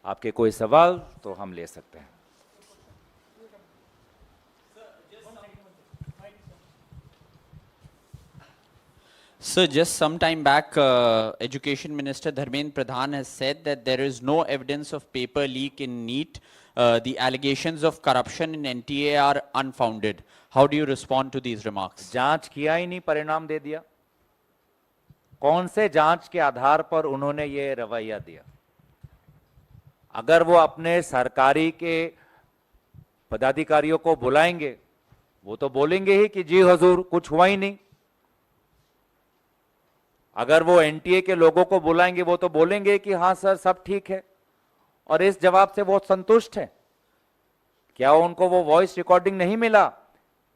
आपके कोई सवाल तो हम ले सकते हैं। Sir, just some time back, Education Minister Dharmendra Pradhan has said that there is no evidence of paper leak in NEET. The allegations of corruption in NTA are unfounded. How do you respond to these remarks? जांच किया ही नहीं, परिणाम दे दिया। कौन से जांच के आधार पर उन्होंने ये रवैया दिया? अगर वो अपने सरकारी के पदाधिकारियों को बुलाएंगे, वो तो बोलेंगे ही कि जी हुजूर कुछ हुआ ही नहीं। अगर वो एनटीए के लोगों को बुलाएंगे, वो तो बोलेंगे कि हाँ सर सब ठीक है, और इस जवाब से वो संतुष्ट है। क्या उनको वो वॉइस रिकॉर्डिंग नहीं मिला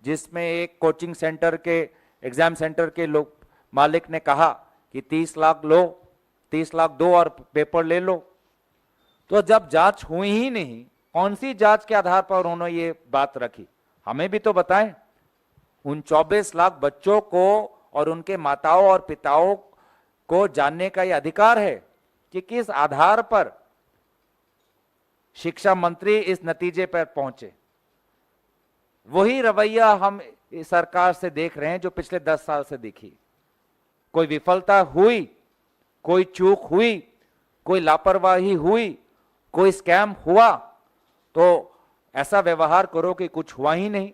जिसमें एक कोचिंग सेंटर के, एग्जाम सेंटर के लोग मालिक ने कहा कि 30 लाख लो, 30 लाख दो और पेपर ले लो? तो जब जांच हुई ही नहीं, कौन सी जांच के आधार पर उन्होंने ये बात रखी? हमें भी तो बताएं। उन 24 लाख बच्चों को और उनके माताओं और पिताओं को जानने का यह अधिकार है कि किस आधार पर शिक्षा मंत्री इस नतीजे पर पहुंचे। वही रवैया हम इस सरकार से देख रहे हैं जो पिछले 10 साल से दिखी। कोई विफलता हुई, कोई चूक हुई, कोई लापरवाही हुई, कोई स्कैम हुआ तो ऐसा व्यवहार करो कि कुछ हुआ ही नहीं।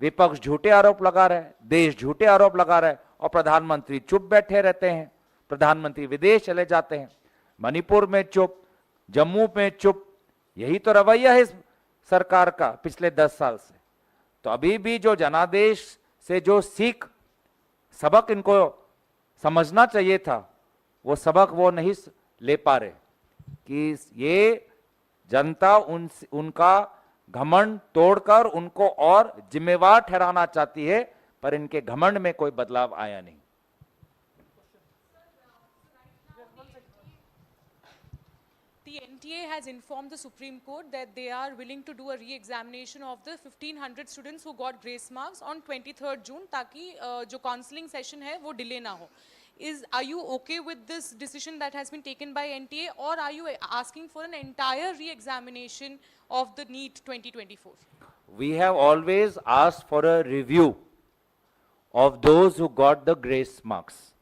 विपक्ष झूठे आरोप लगा रहा है, देश झूठे आरोप लगा रहा है, और प्रधानमंत्री चुप बैठे रहते हैं। प्रधानमंत्री विदेश चले जाते हैं, मणिपुर में चुप, जम्मू में चुप। यही तो रवैया है इस सरकार का पिछले 10 साल से। तो अभी भी जो जनादेश से जो सीख सबक इनको समझना चाहिए था, वो सबक वो नहीं ले पा रहे कि ये जनता उनका घमंड तोड़कर उनको और जिम्मेवार ठहराना चाहती है, पर इनके घमंड में कोई बदलाव आया नहीं। The NTA has informed the Supreme Court that they are willing to do a re-examination of the 1500 students who got grace marks on 23rd June, ताकि जो counseling session है वो delay ना हो. Are you okay with this decision that has been taken by NTA, or are you asking for an entire re-examination of the NEET 2024? We have always asked for a review of those who got the grace marks.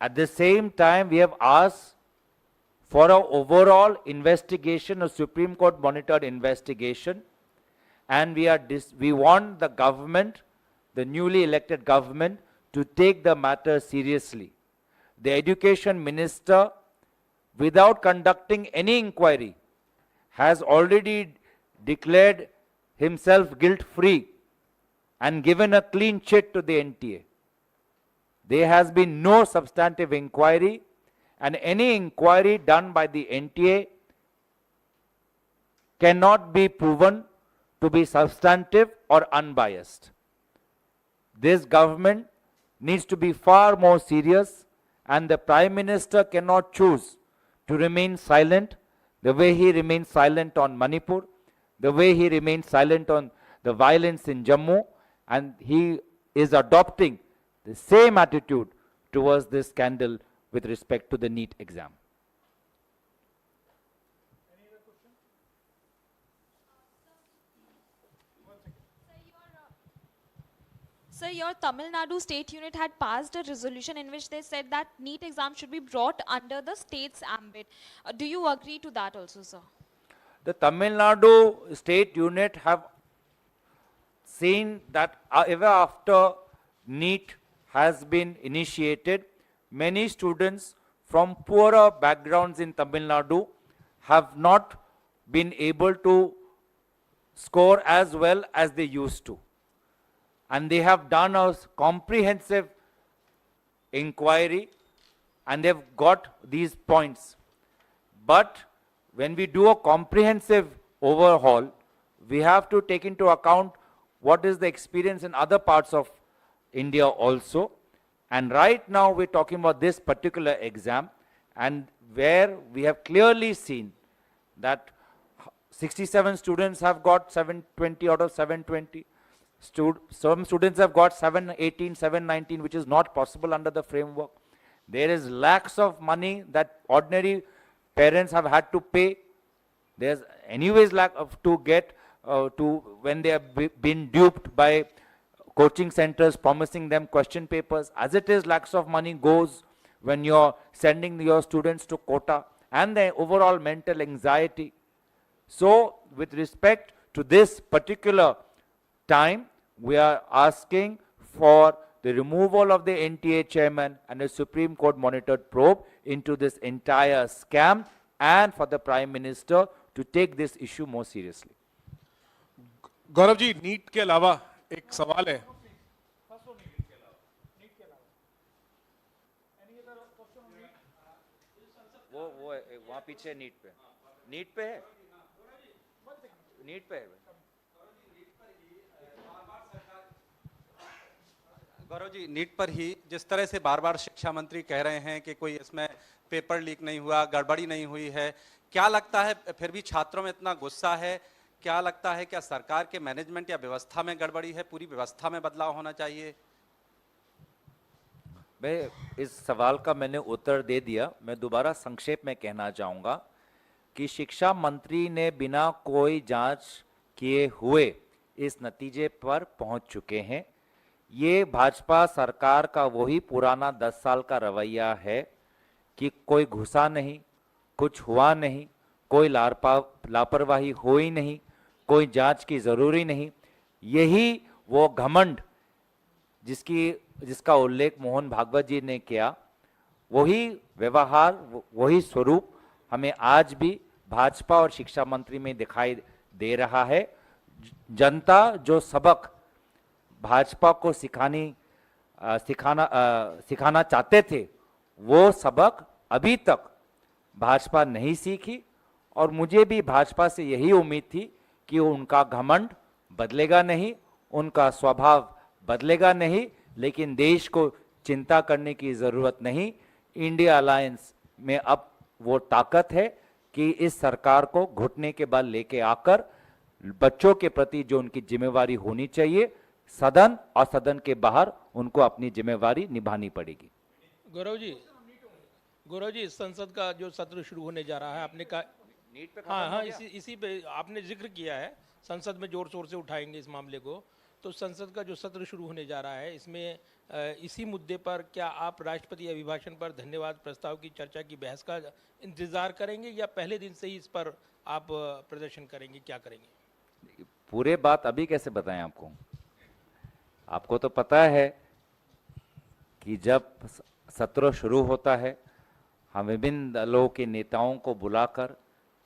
At the same time, we have asked for an overall investigation, a Supreme Court monitored investigation, and we want the government, the newly elected government, to take the matter seriously. The education minister, without conducting any inquiry, has already declared himself guilt-free and given a clean chit to the NTA. There has been no substantive inquiry, and any inquiry done by the NTA cannot be proven to be substantive or unbiased. This government needs to be far more serious, and the Prime Minister cannot choose to remain silent the way he remained silent on Manipur, the way he remained silent on the violence in Jammu, and he is adopting the same attitude towards this scandal with respect to the NEET exam. Any other question? Sir, your Tamil Nadu state unit had passed a resolution in which they said that NEET exam should be brought under the state's ambit. Do you agree to that also, sir? The Tamil Nadu state unit have seen that ever after NEET has been initiated, many students from poorer backgrounds in Tamil Nadu have not been able to score as well as they used to. And they have done a comprehensive inquiry and they've got these points. But when we do a comprehensive overhaul, we have to take into account what is the experience in other parts of India also. And right now we're talking about this particular exam, and where we have clearly seen that 67 students have got 720 out of 720. Some students have got 718, 719, which is not possible under the framework. There is lakhs of money that ordinary parents have had to pay. There's anyways lack of to get to when they have been duped by coaching centers promising them question papers. As it is, lakhs of money goes when you're sending your students to quota, and the overall mental anxiety. So with respect to this particular time, we are asking for the removal of the NTA chairman and a Supreme Court monitored probe into this entire scam, and for the Prime Minister to take this issue more seriously. Gaurav ji, NEET के अलावा एक सवाल है। वो वहाँ पीछे NEET पे है, नीट पे है। गौरव जी, नीट पर ही जिस तरह से बार बार शिक्षा मंत्री कह रहे हैं कि कोई इसमें पेपर लीक नहीं हुआ, गड़बड़ी नहीं हुई है, क्या लगता है फिर भी छात्रों में इतना गुस्सा है? क्या लगता है क्या सरकार के मैनेजमेंट या व्यवस्था में गड़बड़ी है? पूरी व्यवस्था में बदलाव होना चाहिए? मैं इस सवाल का मैंने उत्तर दे दिया। मैं दोबारा संक्षेप में कहना चाहूँगा कि शिक्षा मंत्री ने बिना कोई जांच किए हुए इस नतीजे पर पहुंच चुके हैं। ये भाजपा सरकार का वही पुराना 10 साल का रवैया है कि कोई घुसा नहीं, कुछ हुआ नहीं, कोई लापरवाही हुई नहीं, कोई जांच की जरूरी नहीं। यही वो घमंड जिसका उल्लेख मोहन भागवत जी ने किया, वही व्यवहार, वही स्वरूप हमें आज भी भाजपा और शिक्षा मंत्री में दिखाई दे रहा है। जनता जो सबक भाजपा को सिखाना चाहते थे, वो सबक अभी तक भाजपा नहीं सीखी, और मुझे भी भाजपा से यही उम्मीद थी कि उनका घमंड बदलेगा नहीं, उनका स्वभाव बदलेगा नहीं, लेकिन देश को चिंता करने की जरूरत नहीं। इंडिया अलायंस में अब वो ताकत है कि इस सरकार को घुटने के बल लेके आकर बच्चों के प्रति जो उनकी जिम्मेवारी होनी चाहिए, सदन और सदन के बाहर उनको अपनी जिम्मेवारी निभानी पड़ेगी। गौरव जी, संसद का जो सत्र शुरू होने जा रहा है, आपने कहा नीट पे हाँ, इसी पे आपने जिक्र किया है, संसद में जोर शोर से उठाएंगे इस मामले को। तो संसद का जो सत्र शुरू होने जा रहा है, इसमें इसी मुद्दे पर क्या आप राष्ट्रपति अभिभाषण पर धन्यवाद प्रस्ताव की चर्चा की बहस का इंतजार करेंगे, या पहले दिन से ही इस पर आप प्रदर्शन करेंगे? क्या करेंगे? पूरे बात अभी कैसे बताएं आपको? आपको तो पता है कि जब सत्र शुरू होता है, हम विभिन्न दलों के नेताओं को बुलाकर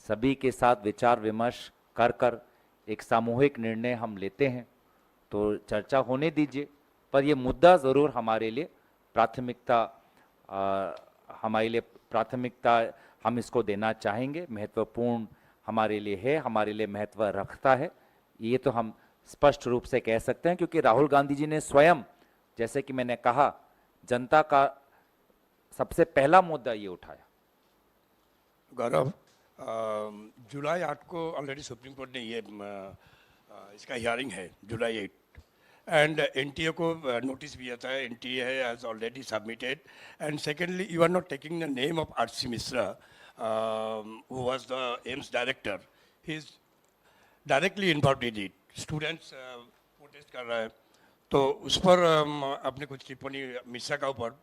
सभी के साथ विचार विमर्श कर एक सामूहिक निर्णय हम लेते हैं। तो चर्चा होने दीजिए, पर ये मुद्दा ज़रूर हमारे लिए प्राथमिकता हम इसको देना चाहेंगे। महत्वपूर्ण हमारे लिए है, हमारे लिए महत्व रखता है, ये तो हम स्पष्ट रूप से कह सकते हैं, क्योंकि राहुल गांधी जी ने स्वयं, जैसे कि मैंने कहा, जनता का सबसे पहला मुद्दा ये उठाया। गौरव, जुलाई 8 को ऑलरेडी सुप्रीम कोर्ट ने ये इसका हियरिंग है, जुलाई 8, एंड एनटीए को नोटिस भी आता है, NTA has already submitted. And secondly, you are not taking the name of RC Mishra, who was the AIIMS director. He is directly involved in it. Students protest कर रहे हैं, तो उस पर आपने कुछ टिप्पणी मिश्रा का ऊपर,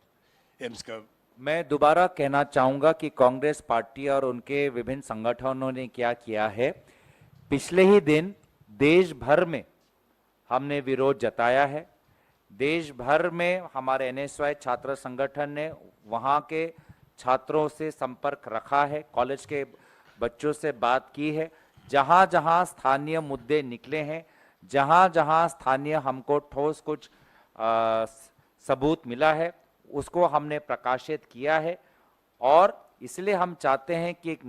एम्स का? मैं दोबारा कहना चाहूँगा कि कांग्रेस पार्टी और उनके विभिन्न संगठनों ने क्या किया है। पिछले ही दिन देश भर में हमने विरोध जताया है। देश भर में हमारे एनएसवाई छात्र संगठन ने वहाँ के छात्रों से संपर्क रखा है, कॉलेज के बच्चों से बात की है। जहाँ जहाँ स्थानीय मुद्दे निकले हैं, जहाँ जहाँ स्थानीय हमको ठोस कुछ सबूत मिला है, उसको हमने प्रकाशित किया है। और इसलिए हम चाहते हैं कि एक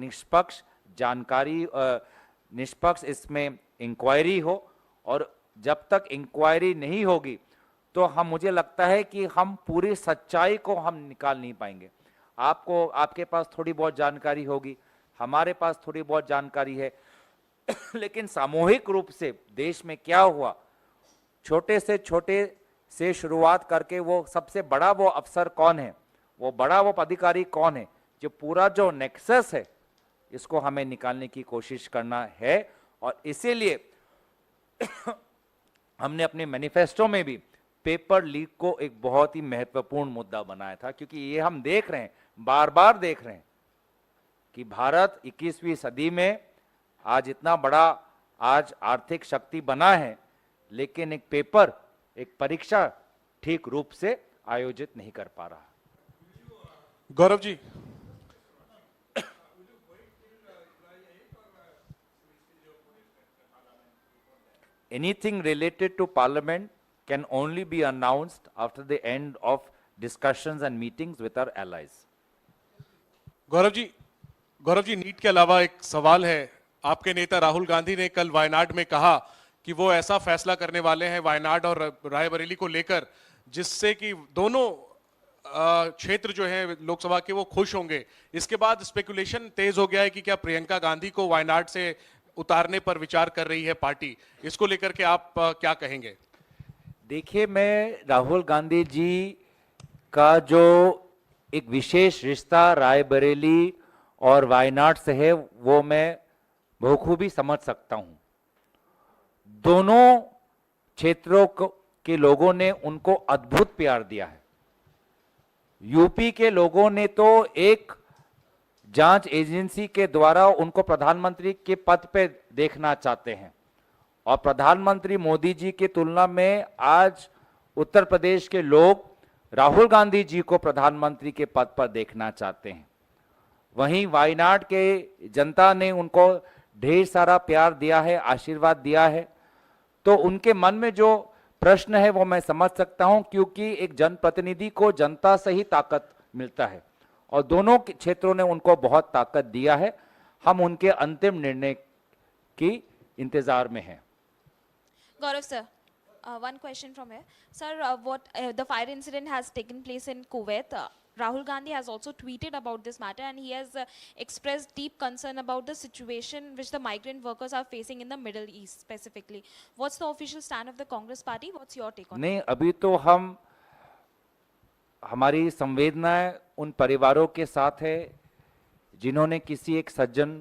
निष्पक्ष इसमें इंक्वायरी हो, और जब तक इंक्वायरी नहीं होगी तो मुझे लगता है कि हम पूरी सच्चाई को हम निकाल नहीं पाएंगे। आपके पास थोड़ी बहुत जानकारी होगी, हमारे पास थोड़ी बहुत जानकारी है, लेकिन सामूहिक रूप से देश में क्या हुआ, छोटे से शुरुआत करके वो सबसे बड़ा वो अफसर कौन है, वो बड़ा वो अधिकारी कौन है, जो पूरा जो नेक्सस है इसको हमें निकालने की कोशिश करना है। और इसीलिए हमने अपने मैनिफेस्टो में भी पेपर लीक को एक बहुत ही महत्वपूर्ण मुद्दा बनाया था, क्योंकि ये हम देख रहे हैं, बार बार देख रहे हैं कि भारत 21वीं सदी में आज इतना बड़ा आज आर्थिक शक्ति बना है, लेकिन एक पेपर, एक परीक्षा ठीक रूप से आयोजित नहीं कर पा रहा। Gaurav ji, Anything related to parliament can only be announced after the end of discussions and meetings with our allies. Gaurav ji, NEET के अलावा एक सवाल है। आपके नेता राहुल गांधी ने कल वायनाड में कहा कि वो ऐसा फैसला करने वाले हैं वायनाड और रायबरेली को लेकर जिससे कि दोनों क्षेत्र जो है लोकसभा के वो खुश होंगे। इसके बाद स्पेकुलेशन तेज हो गया है कि क्या प्रियंका गांधी को वायनाड से उतारने पर विचार कर रही है पार्टी। इसको लेकर के आप क्या कहेंगे? देखिए, मैं राहुल गांधी जी का जो एक विशेष रिश्ता रायबरेली और वायनाड से है वो मैं बखूबी समझ सकता हूं। दोनों क्षेत्रों के लोगों ने उनको अद्भुत प्यार दिया है। यूपी के लोगों ने तो एक जांच एजेंसी के द्वारा उनको प्रधानमंत्री के पद पे देखना चाहते हैं, और प्रधानमंत्री मोदी जी की तुलना में आज उत्तर प्रदेश के लोग राहुल गांधी जी को प्रधानमंत्री के पद पर देखना चाहते हैं। वहीं वायनाड के जनता ने उनको ढेर सारा प्यार दिया है, आशीर्वाद दिया है। तो उनके मन में जो प्रश्न है वो मैं समझ सकता हूं, क्योंकि एक जनप्रतिनिधि को जनता से ही ताकत मिलता है और दोनों क्षेत्रों ने उनको बहुत ताकत दिया है। हम उनके अंतिम निर्णय की इंतजार में हैं। Gaurav sir, one question from here. Sir, the fire incident has taken place in Kuwait. Rahul Gandhi has also tweeted about this matter, and he has expressed deep concern about the situation which the migrant workers are facing in the Middle East specifically. What's the official stand of the Congress party? What's your take on it? नहीं, अभी तो हमारी संवेदनाएं उन परिवारों के साथ है जिन्होंने किसी एक सज्जन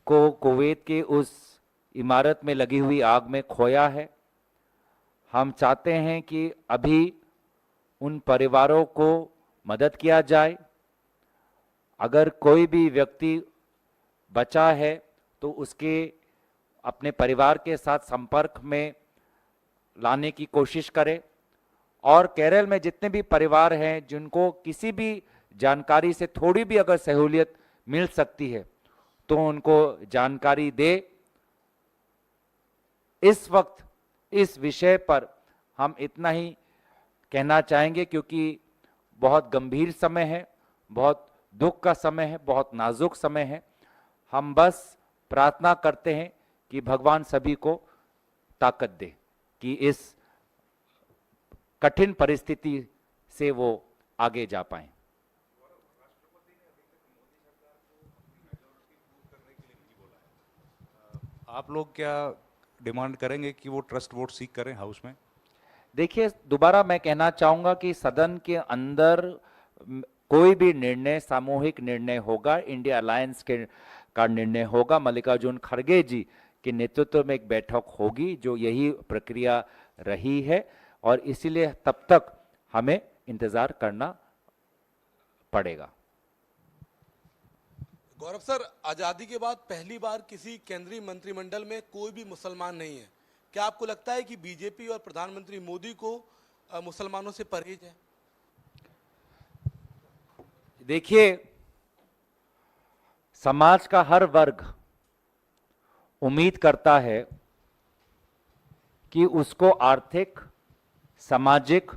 को कुवैत के उस इमारत में लगी हुई आग में खोया है। हम चाहते हैं कि अभी उन परिवारों को मदद किया जाए। अगर कोई भी व्यक्ति बचा है तो उसके अपने परिवार के साथ संपर्क में लाने की कोशिश करें। और केरल में जितने भी परिवार हैं जिनको किसी भी जानकारी से थोड़ी भी अगर सहूलियत मिल सकती है तो उनको जानकारी दे। इस वक्त इस विषय पर हम इतना ही कहना चाहेंगे, क्योंकि बहुत गंभीर समय है, बहुत दुख का समय है, बहुत नाजुक समय है। हम बस प्रार्थना करते हैं कि भगवान सभी को ताकत दे कि इस कठिन परिस्थिति से वो आगे जा पाए। आप लोग क्या डिमांड करेंगे कि वो ट्रस्ट वोट सीक करें हाउस में? देखिए, दोबारा मैं कहना चाहूंगा कि सदन के अंदर कोई भी निर्णय सामूहिक निर्णय होगा, इंडिया अलायंस का निर्णय होगा। मल्लिकार्जुन खड़गे जी के नेतृत्व में एक बैठक होगी जो यही प्रक्रिया रही है, और इसीलिए तब तक हमें इंतजार करना पड़ेगा। गौरव सर, आजादी के बाद पहली बार किसी केंद्रीय मंत्रिमंडल में कोई भी मुसलमान नहीं है। क्या आपको लगता है कि बीजेपी और प्रधानमंत्री मोदी को मुसलमानों से परहेज है? देखिए, समाज का हर वर्ग उम्मीद करता है कि उसको आर्थिक, सामाजिक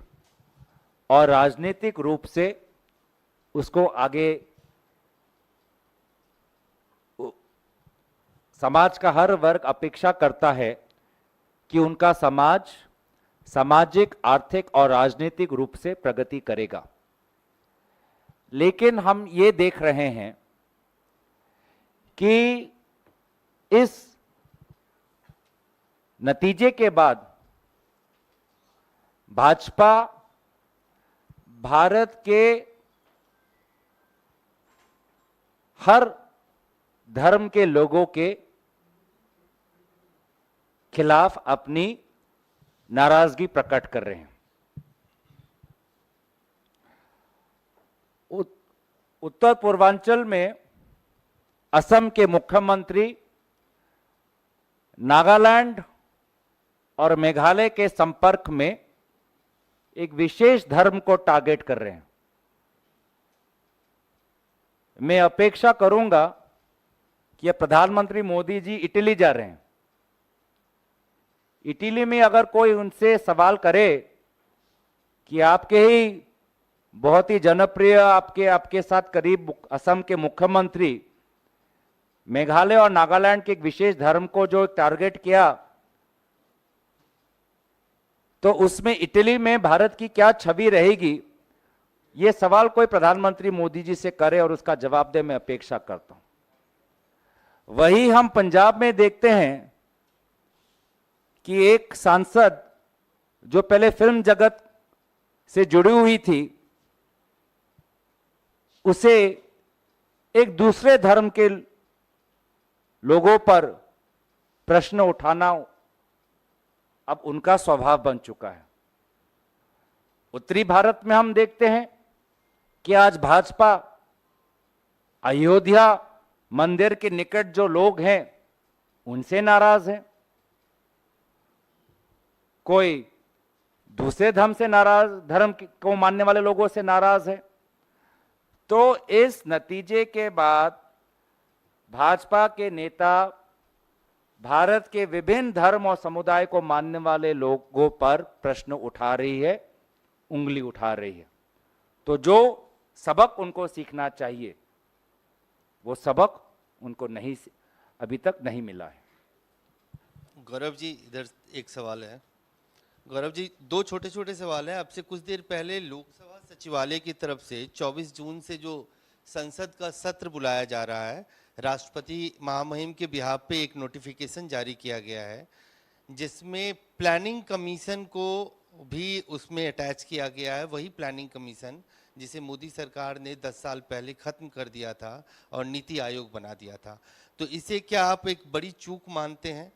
और राजनीतिक रूप से उसको आगे, समाज का हर वर्ग अपेक्षा करता है कि उनका समाज सामाजिक, आर्थिक और राजनीतिक रूप से प्रगति करेगा। लेकिन हम ये देख रहे हैं कि इस नतीजे के बाद भाजपा भारत के हर धर्म के लोगों के खिलाफ अपनी नाराजगी प्रकट कर रहे हैं। उत्तर पूर्वांचल में असम के मुख्यमंत्री नागालैंड और मेघालय के संपर्क में एक विशेष धर्म को टारगेट कर रहे हैं। मैं अपेक्षा करूंगा कि प्रधानमंत्री मोदी जी इटली जा रहे हैं। इटली में अगर कोई उनसे सवाल करे कि आपके ही बहुत ही जनप्रिय आपके साथ करीब असम के मुख्यमंत्री मेघालय और नागालैंड के एक विशेष धर्म को जो टारगेट किया, तो उसमें इटली में भारत की क्या छवि रहेगी, यह सवाल कोई प्रधानमंत्री मोदी जी से करे और उसका जवाब दे, मैं अपेक्षा करता हूं। वही हम पंजाब में देखते हैं कि एक सांसद जो पहले फिल्म जगत से जुड़ी हुई थी, उसे एक दूसरे धर्म के लोगों पर प्रश्न उठाना अब उनका स्वभाव बन चुका है। उत्तरी भारत में हम देखते हैं कि आज भाजपा अयोध्या मंदिर के निकट जो लोग हैं उनसे नाराज है, कोई दूसरे धर्म से नाराज, धर्म को मानने वाले लोगों से नाराज है। तो इस नतीजे के बाद भाजपा के नेता भारत के विभिन्न धर्म और समुदाय को मानने वाले लोगों पर प्रश्न उठा रही है, उंगली उठा रही है। तो जो सबक उनको सीखना चाहिए वो सबक उनको अभी तक नहीं मिला है। गौरव जी, इधर एक सवाल है। गौरव जी, दो छोटे छोटे सवाल हैं। आपसे कुछ देर पहले लोकसभा सचिवालय की तरफ से 24 जून से जो संसद का सत्र बुलाया जा रहा है, राष्ट्रपति महामहिम के बिहाफ पे एक नोटिफिकेशन जारी किया गया है जिसमें प्लानिंग कमीशन को भी उसमें अटैच किया गया है। वही प्लानिंग कमीशन जिसे मोदी सरकार ने 10 साल पहले खत्म कर दिया था और नीति आयोग बना दिया था। तो इसे क्या आप एक बड़ी चूक मानते हैं?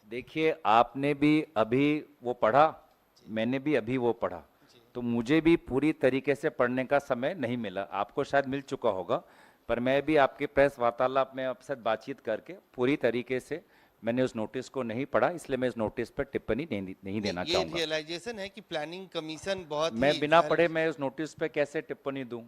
देखिए, आपने भी अभी वो पढ़ा, मैंने भी अभी वो पढ़ा, तो मुझे भी पूरी तरीके से पढ़ने का समय नहीं मिला। आपको शायद मिल चुका होगा, पर मैं भी आपके प्रेस वार्तालाप में आपसे बातचीत करके पूरी तरीके से मैंने उस नोटिस को नहीं पढ़ा, इसलिए मैं इस नोटिस पर टिप्पणी नहीं देना चाहूंगा। ये रियलाइजेशन है कि प्लानिंग कमीशन बहुत मैं बिना पढ़े मैं उस नोटिस पे कैसे टिप्पणी दूं?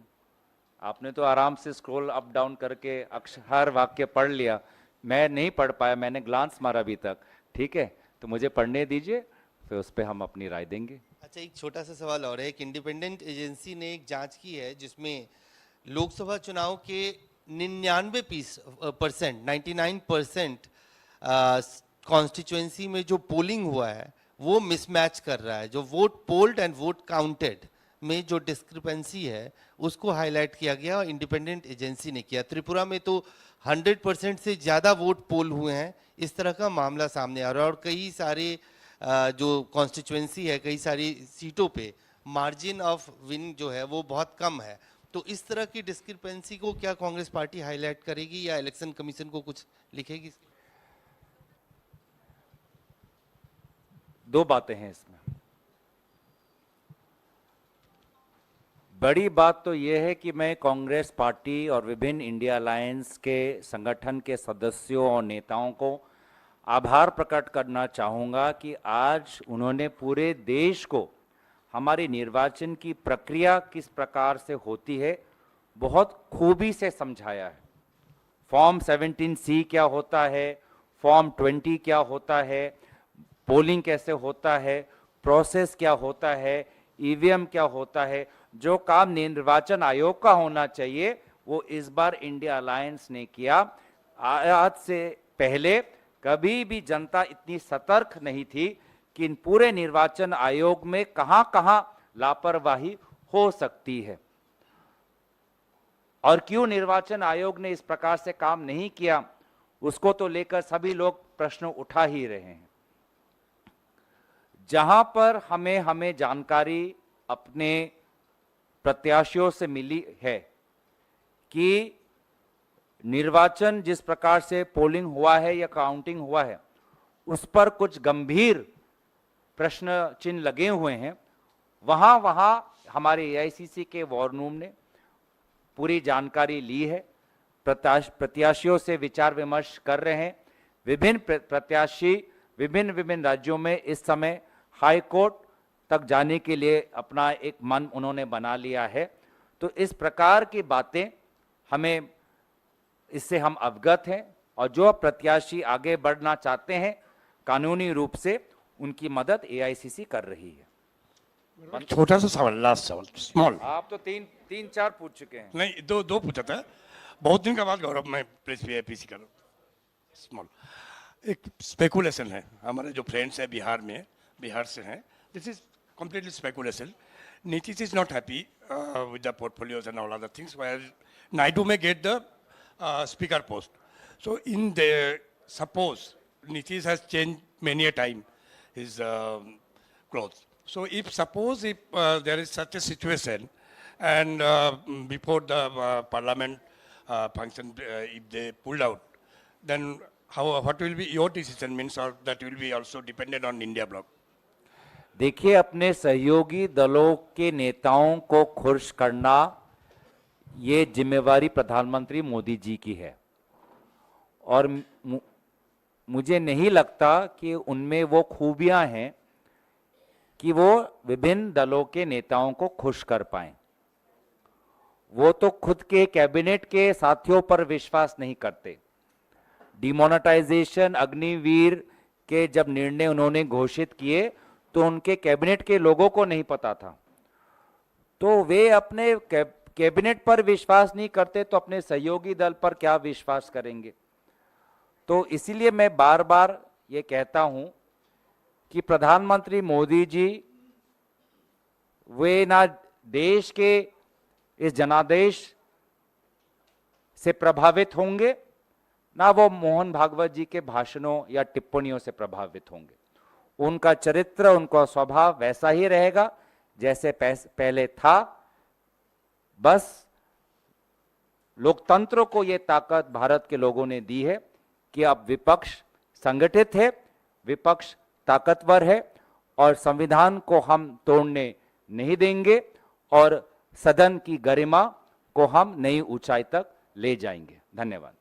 आपने तो आराम से स्क्रॉल अप डाउन करके हर वाक्य पढ़ लिया, मैं नहीं पढ़ पाया, मैंने ग्लांस मारा अभी तक। ठीक है, तो मुझे पढ़ने दीजिए, फिर उस पर हम अपनी राय देंगे। अच्छा, एक छोटा सा सवाल और है। एक इंडिपेंडेंट एजेंसी ने एक जांच की है जिसमें लोकसभा चुनाव के 99% कॉन्स्टिट्यूएंसी में जो पोलिंग हुआ है वो मिसमैच कर रहा है। जो vote polled and vote counted में जो डिस्क्रिपेंसी है उसको हाईलाइट किया गया और इंडिपेंडेंट एजेंसी ने किया। त्रिपुरा में तो 100% से ज़्यादा वोट पोल हुए हैं, इस तरह का मामला सामने आ रहा है। और कई सारे जो कॉन्स्टिट्यूएंसी है, कई सारी सीटों पे मार्जिन ऑफ विन जो है वो बहुत कम है। तो इस तरह की डिस्क्रिपेंसी को क्या कांग्रेस पार्टी हाईलाइट करेगी या इलेक्शन कमीशन को कुछ लिखेगी? दो बातें हैं इसमें। बड़ी बात तो यह है कि मैं कांग्रेस पार्टी और विभिन्न इंडिया अलायंस के संगठन के सदस्यों और नेताओं को आभार प्रकट करना चाहूँगा कि आज उन्होंने पूरे देश को हमारी निर्वाचन की प्रक्रिया किस प्रकार से होती है बहुत खूबी से समझाया है। फॉर्म 17C क्या होता है, फॉर्म 20 क्या होता है, पोलिंग कैसे होता है, प्रोसेस क्या होता है, ईवीएम क्या होता है। जो काम निर्वाचन आयोग का होना चाहिए वो इस बार इंडिया अलायंस ने किया। आज से पहले कभी भी जनता इतनी सतर्क नहीं थी कि इन पूरे निर्वाचन आयोग में कहां-कहां लापरवाही हो सकती है और क्यों निर्वाचन आयोग ने इस प्रकार से काम नहीं किया, उसको तो लेकर सभी लोग प्रश्न उठा ही रहे हैं। जहां पर हमें जानकारी अपने प्रत्याशियों से मिली है कि निर्वाचन जिस प्रकार से पोलिंग हुआ है या काउंटिंग हुआ है उस पर कुछ गंभीर प्रश्न चिन्ह लगे हुए हैं, वहां हमारे एआईसीसी के वॉर रूम ने पूरी जानकारी ली है, प्रत्याशियों से विचार विमर्श कर रहे हैं। विभिन्न प्रत्याशी विभिन्न राज्यों में इस समय हाई कोर्ट तक जाने के लिए अपना एक मन उन्होंने बना लिया है। तो इस प्रकार की बातें हमें, इससे हम अवगत हैं, और जो प्रत्याशी आगे बढ़ना चाहते हैं कानूनी रूप से उनकी मदद एआईसीसी कर रही है। छोटा सा सवाल, लास्ट सवाल, स्मॉल। आप तो तीन चार पूछ चुके हैं। नहीं, दो पूछा था। बहुत दिन के बाद गौरव मैं प्रेस पीसी कर रहा हूँ। स्मॉल एक स्पेकुलेशन है, हमारे जो फ्रेंड्स हैं बिहार में, बिहार से हैं, this is completely speculation. Nitish is not happy with the portfolios and all other things, where Naidu may get the speaker post. So in the, suppose Nitish has changed many a time his clothes. So if there is such a situation, and before the parliament function, if they pulled out, then what will be your decision, means, or that will be also dependent on India bloc? देखिए, अपने सहयोगी दलों के नेताओं को खुश करना ये जिम्मेवारी प्रधानमंत्री मोदी जी की है, और मुझे नहीं लगता कि उनमें वो खूबियां हैं कि वो विभिन्न दलों के नेताओं को खुश कर पाएं। वो तो खुद के कैबिनेट के साथियों पर विश्वास नहीं करते। डिमोनेटाइजेशन, अग्निवीर के जब निर्णय उन्होंने घोषित किए तो उनके कैबिनेट के लोगों को नहीं पता था। तो वे अपने कैबिनेट पर विश्वास नहीं करते तो अपने सहयोगी दल पर क्या विश्वास करेंगे। तो इसीलिए मैं बार बार ये कहता हूं कि प्रधानमंत्री मोदी जी वे ना देश के इस जनादेश से प्रभावित होंगे, ना वो मोहन भागवत जी के भाषणों या टिप्पणियों से प्रभावित होंगे। उनका चरित्र, उनका स्वभाव वैसा ही रहेगा जैसे पहले था। बस लोकतंत्र को ये ताकत भारत के लोगों ने दी है कि अब विपक्ष संगठित है, विपक्ष ताकतवर है, और संविधान को हम तोड़ने नहीं देंगे और सदन की गरिमा को हम नई ऊंचाई तक ले जाएंगे। धन्यवाद।